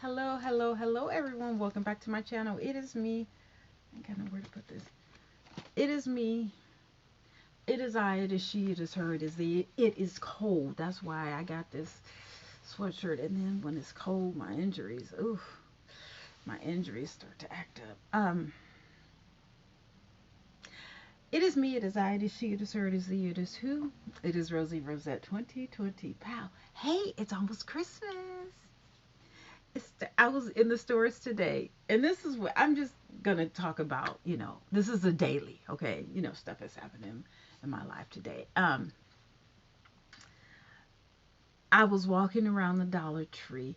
Hello, hello, hello, everyone. Welcome back to my channel. It is me. I don't know where to put this. It is me. It is I. It is she. It is her. It is the. It is cold. That's why I got this sweatshirt. And then when it's cold, my injuries. Oof, my injuries start to act up. It is me. It is I. It is she. It is her. It is the. It is who. It is Rosie Rosette 2020. Pow. Hey, it's almost Christmas. I was in the stores today, and this is what I'm just gonna talk about. This is a daily, okay? Stuff that's happening in my life today. I was walking around the Dollar Tree,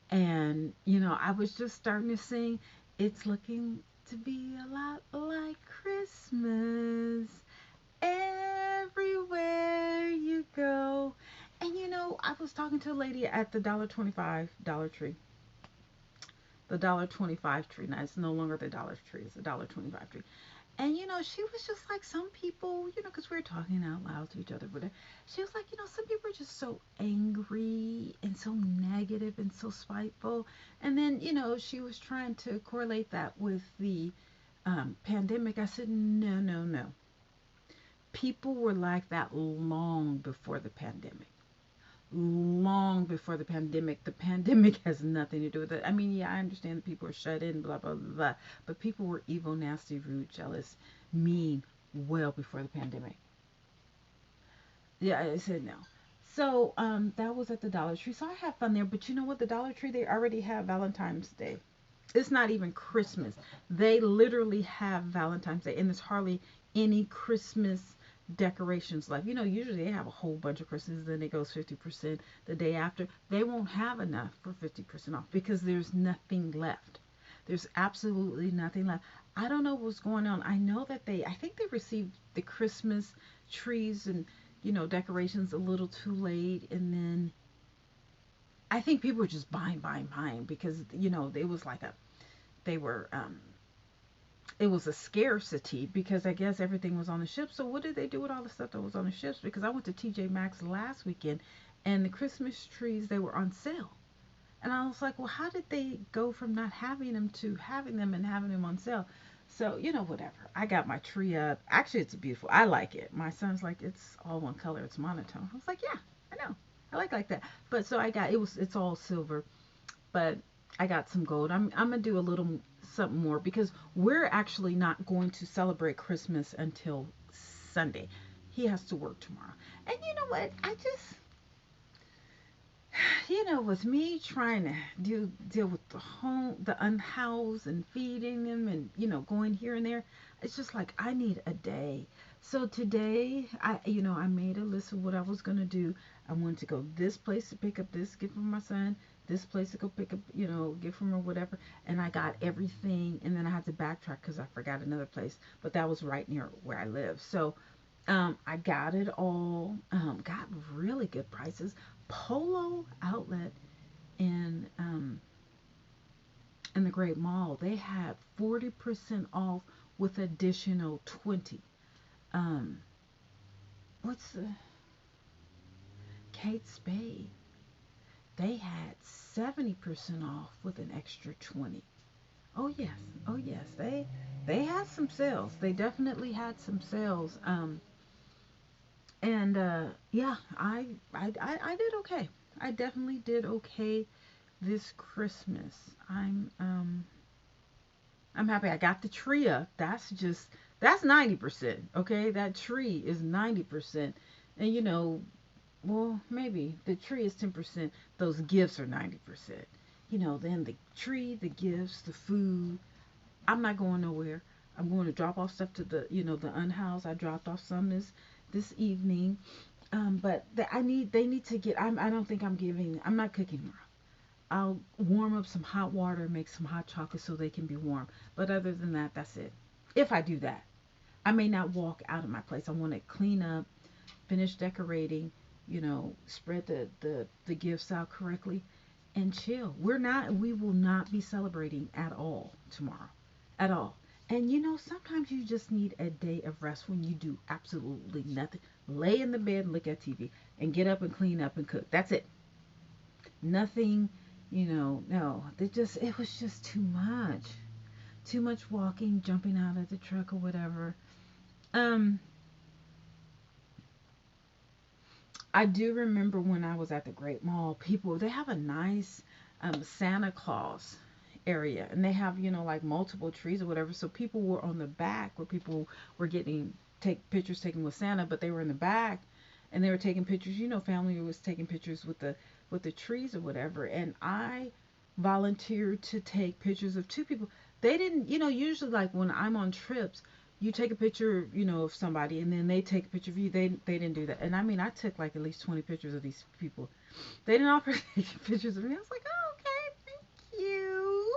and I was just starting to sing. It's looking to be a lot like Christmas everywhere you go. And I was talking to a lady at the $1.25 Dollar Tree, the $1.25 tree. Now it's no longer the Dollar Tree; it's the $1.25 tree. And she was just like some people, because we were talking out loud to each other. But she was like, some people are just so angry and so negative and so spiteful. And then she was trying to correlate that with the pandemic. I said, no, no, no. People were like that long before the pandemic, long before the pandemic. The pandemic has nothing to do with it. I mean, yeah, I understand that people are shut in, blah, blah, blah, blah. But people were evil, nasty, rude, jealous, mean well before the pandemic. Yeah, I said no. So that was at the Dollar Tree. So I had fun there. But you know what? The Dollar Tree, they already have Valentine's Day. It's not even Christmas. They literally have Valentine's Day, and there's hardly any Christmas decorations left. Usually they have a whole bunch of Christmas, then it goes 50% the day after. They won't have enough for 50% off because there's nothing left. There's absolutely nothing left. I don't know what's going on. I know that I think they received the Christmas trees and decorations a little too late, and then I think people were just buying, buying, buying because it was like a they were it was a scarcity because I guess everything was on the ship. So what did they do with all the stuff that was on the ships? Because I went to TJ Maxx last weekend, and the Christmas trees, they were on sale. And I was like, well, how did they go from not having them to having them and having them on sale? So, whatever. I got my tree up. Actually, it's beautiful. I like it. My son's like, it's all one color. It's monotone. I was like, yeah, I know. I like that. But so it's all silver, but I got some gold. I'm gonna do a little something more because we're actually not going to celebrate Christmas until Sunday. He has to work tomorrow. And you know what? With me trying to deal with the unhoused and feeding them and going here and there, it's just like I need a day. So today, I made a list of what I was gonna do. I wanted to go this place to pick up this gift for my son, this place to go pick up, gift from or whatever, and I got everything, and then I had to backtrack because I forgot another place, but that was right near where I live. So I got it all. Got really good prices. Polo Outlet in the Great Mall, they had 40% off with additional 20. Um, what's the Kate Spade? They had 70% off with an extra 20. Oh yes, oh yes. They had some sales. They definitely had some sales. And yeah, I did okay. I definitely did okay this Christmas. I'm happy I got the tree up. That's 90%. Okay, that tree is 90%. And well, maybe the tree is 10%. Those gifts are 90%. Then the tree, the gifts, the food. I'm not going nowhere. I'm going to drop off stuff to the unhoused. I dropped off some this evening. But they need to get. I don't think I'm giving. I'm not cooking tomorrow. I'll warm up some hot water, make some hot chocolate so they can be warm. But other than that, that's it. If I do that, I may not walk out of my place. I want to clean up, finish decorating, spread the gifts out correctly, and chill. We will not be celebrating at all tomorrow, at all. And sometimes you just need a day of rest when you do absolutely nothing. Lay in the bed, look at TV, and get up and clean up and cook. That's it. Nothing, No, it was just too much. Too much walking, jumping out of the truck or whatever. Um, I do remember when I was at the Great Mall, they have a nice Santa Claus area, and they have, like multiple trees or whatever. So people were on the back where people were getting take pictures taken with Santa, but they were in the back and they were taking pictures. Family was taking pictures with the trees or whatever, and I volunteered to take pictures of two people. They didn't, usually like when I'm on trips, you take a picture, of somebody and then they take a picture of you. They didn't do that. And I mean, I took like at least 20 pictures of these people. They didn't offer to take pictures of me. I was like, oh, okay, thank you.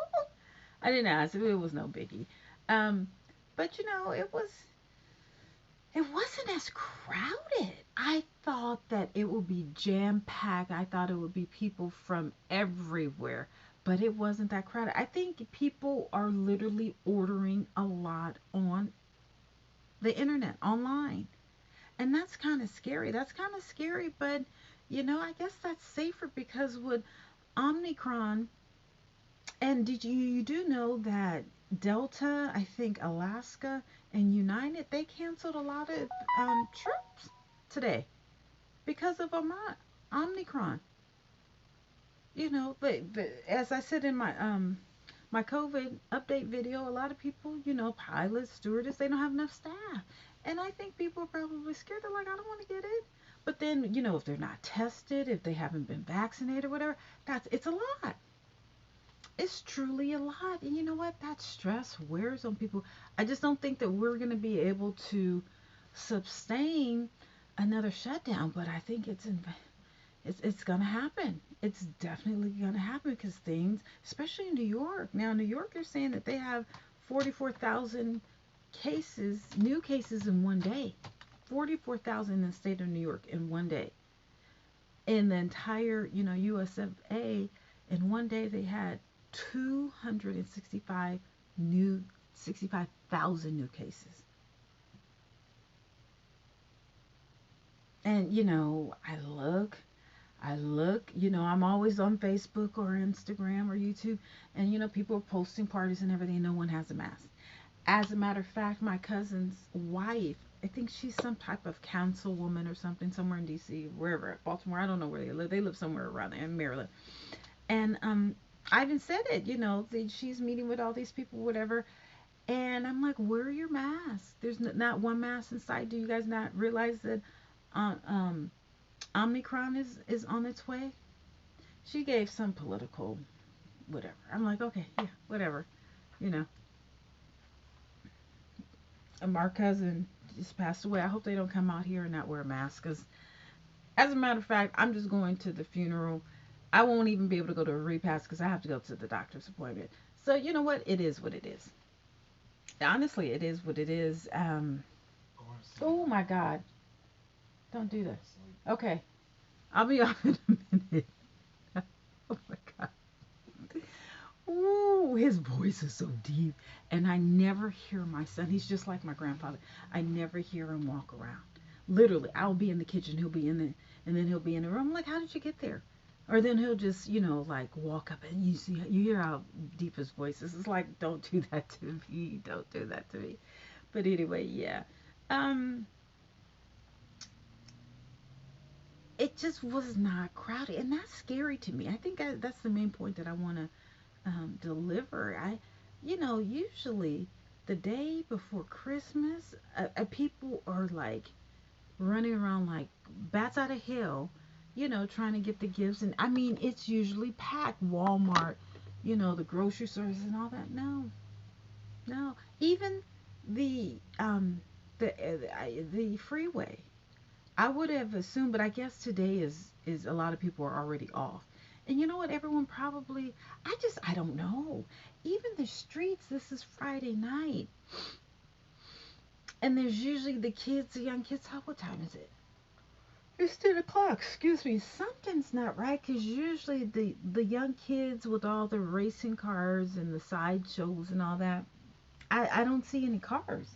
I didn't ask. It was no biggie. Um, but it wasn't as crowded. I thought that it would be jam packed. I thought it would be people from everywhere, but it wasn't that crowded. I think people are literally ordering a lot on the internet, online. And that's kind of scary. That's kind of scary, but I guess that's safer because with Omicron, and did you do know that Delta, I think Alaska and United, they canceled a lot of trips today because of Omicron. But as I said in my COVID update video, a lot of people, pilots, stewardess, they don't have enough staff. And I think people are probably scared. They're like, I don't want to get it. But then, if they're not tested, if they haven't been vaccinated or whatever, it's a lot. It's truly a lot. And you know what? That stress wears on people. I just don't think that we're going to be able to sustain another shutdown, but I think it's gonna happen. It's definitely gonna happen because things, especially in New York. Now, New York, they're saying that they have 44,000 cases, new cases in one day. 44,000 in the state of New York in one day. In the entire, USA, in one day they had 265 new 65,000 new cases. And I look, I'm always on Facebook or Instagram or YouTube, and people are posting parties and everything. No one has a mask. As a matter of fact, my cousin's wife, I think she's some type of councilwoman or something somewhere in DC, wherever, Baltimore. I don't know where they live. They live somewhere around there in Maryland. And Ivan said it, that she's meeting with all these people, whatever. And I'm like, where are your masks? There's not one mask in sight. Do you guys not realize that Omicron is on its way? She gave some political whatever. I'm like, okay, yeah, whatever. You know, and my cousin just passed away. I hope they don't come out here and not wear a mask. Because, as a matter of fact, I'm just going to the funeral. I won't even be able to go to a repast because I have to go to the doctor's appointment. So, you know what? It is what it is. Honestly, it is what it is. Oh my God. Don't do that. Okay. I'll be off in a minute. Oh my God. Ooh, his voice is so deep. And I never hear my son. He's just like my grandfather. I never hear him walk around. Literally, I'll be in the kitchen, he'll be in the, and then he'll be in the room. I'm like, how did you get there? Or then he'll just, like walk up and you hear how deep his voice is. It's like, don't do that to me. Don't do that to me. But anyway, yeah. Um, it just was not crowded. And that's scary to me. I think that's the main point that I want to deliver. Usually the day before Christmas, people are like running around like bats out of hell, trying to get the gifts. And I mean, it's usually packed. Walmart, the grocery stores and all that. No, no. Even the the freeway. I would have assumed, but I guess today is a lot of people are already off. And you know what? Everyone probably, I don't know. Even the streets, this is Friday night. And there's usually the young kids. What time is it? It's 10 o'clock. Excuse me. Something's not right because usually the young kids with all the racing cars and the sideshows and all that, I don't see any cars.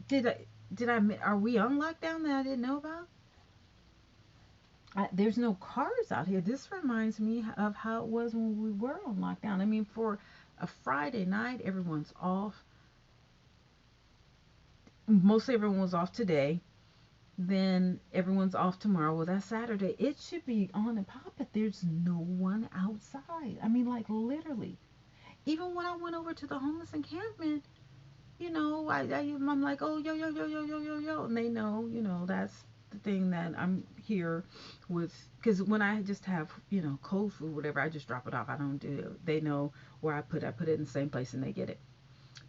Did I, are we on lockdown that I didn't know about? There's no cars out here. This reminds me of how it was when we were on lockdown. I mean, for a Friday night, everyone's off. Mostly everyone was off today. Then everyone's off tomorrow. Well, that's Saturday. It should be on and pop, but there's no one outside. I mean, like literally. Even when I went over to the homeless encampment, I'm like, oh, yo, yo, yo, yo, yo, yo, yo. And they know, that's the thing that I'm here with. Because when I just have, cold food, whatever, I just drop it off. I don't do it. They know where I put it in the same place and they get it.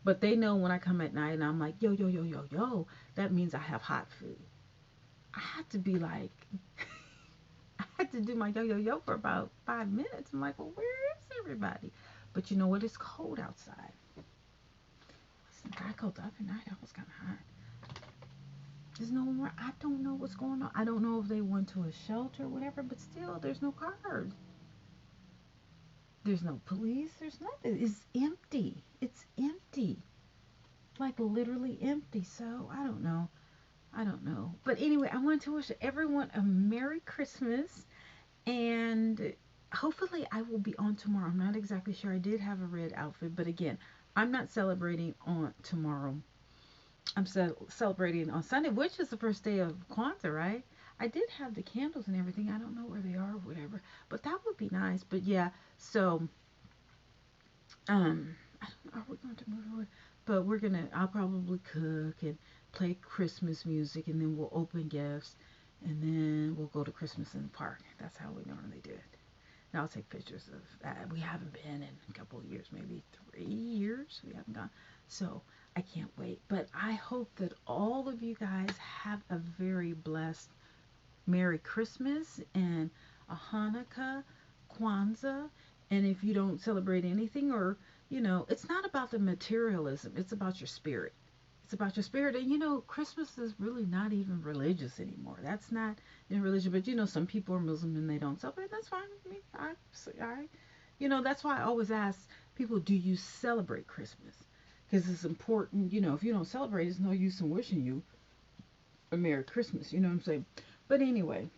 But they know when I come at night and I'm like, yo, yo, yo, yo, yo, that means I have hot food. I had to be like, I had to do my yo, yo, yo for about 5 minutes. I'm like, well, where is everybody? But you know what? It's cold outside. Since I cold the other night, I was kind of hot. There's no more. I don't know what's going on. I don't know if they went to a shelter or whatever, but still, there's no cars. There's no police. There's nothing. It's empty. It's empty. Like literally empty. So I don't know. I don't know. But anyway, I want to wish everyone a Merry Christmas. And hopefully, I will be on tomorrow. I'm not exactly sure. I did have a red outfit. But again, I'm not celebrating on tomorrow. I'm celebrating on Sunday, which is the first day of Kwanzaa, right? I did have the candles and everything. I don't know where they are or whatever, but that would be nice. But yeah, so I don't know, are we going to move forward? But I'll probably cook and play Christmas music, and then we'll open gifts, and then we'll go to Christmas in the park. That's how we normally do it. And I'll take pictures of that. We haven't been in a couple of years, maybe 3 years. We haven't gone. So I can't wait. But I hope that all of you guys have a very blessed Merry Christmas and a Hanukkah, Kwanzaa. And if you don't celebrate anything, or, it's not about the materialism, it's about your spirit. It's about your spirit. And Christmas is really not even religious anymore. That's not in religion. But some people are Muslim and they don't celebrate. That's fine with me. That's why I always ask people, do you celebrate Christmas? Because it's important. If you don't celebrate, it's no use in wishing you a Merry Christmas. You know what I'm saying? But anyway,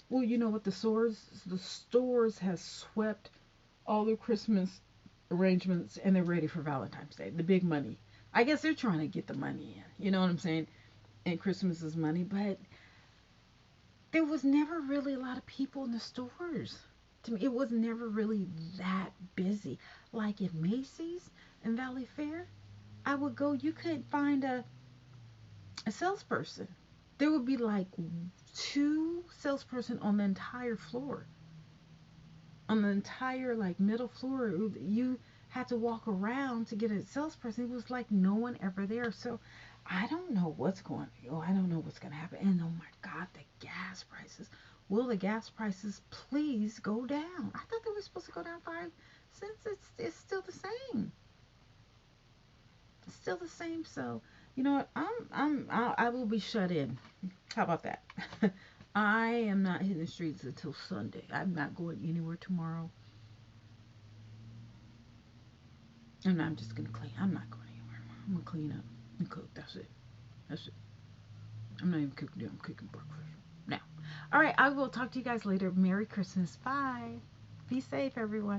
well, you know what? The stores has swept all their Christmas arrangements and they're ready for Valentine's Day. The big money. I guess they're trying to get the money in. You know what I'm saying? And Christmas is money, but there was never really a lot of people in the stores. To me, it was never really that busy. Like at Macy's and Valley Fair, I would go, you could find a salesperson. There would be like two salesperson on the entire floor. On the entire like middle floor, you had to walk around to get a salesperson. It was like no one ever there. So I don't know what's going on. Oh, I don't know what's going to happen. And oh my God, the gas prices. Will the gas prices please go down? I thought they were supposed to go down 5 cents. It's still the same. It's still the same. So you know what? I will be shut in. How about that? I am not hitting the streets until Sunday. I'm not going anywhere tomorrow. And I'm just gonna clean. I'm not going anywhere. I'm gonna clean up and cook. That's it. That's it. I'm not even cooking. I'm cooking breakfast now. All right. I will talk to you guys later. Merry Christmas. Bye. Be safe, everyone.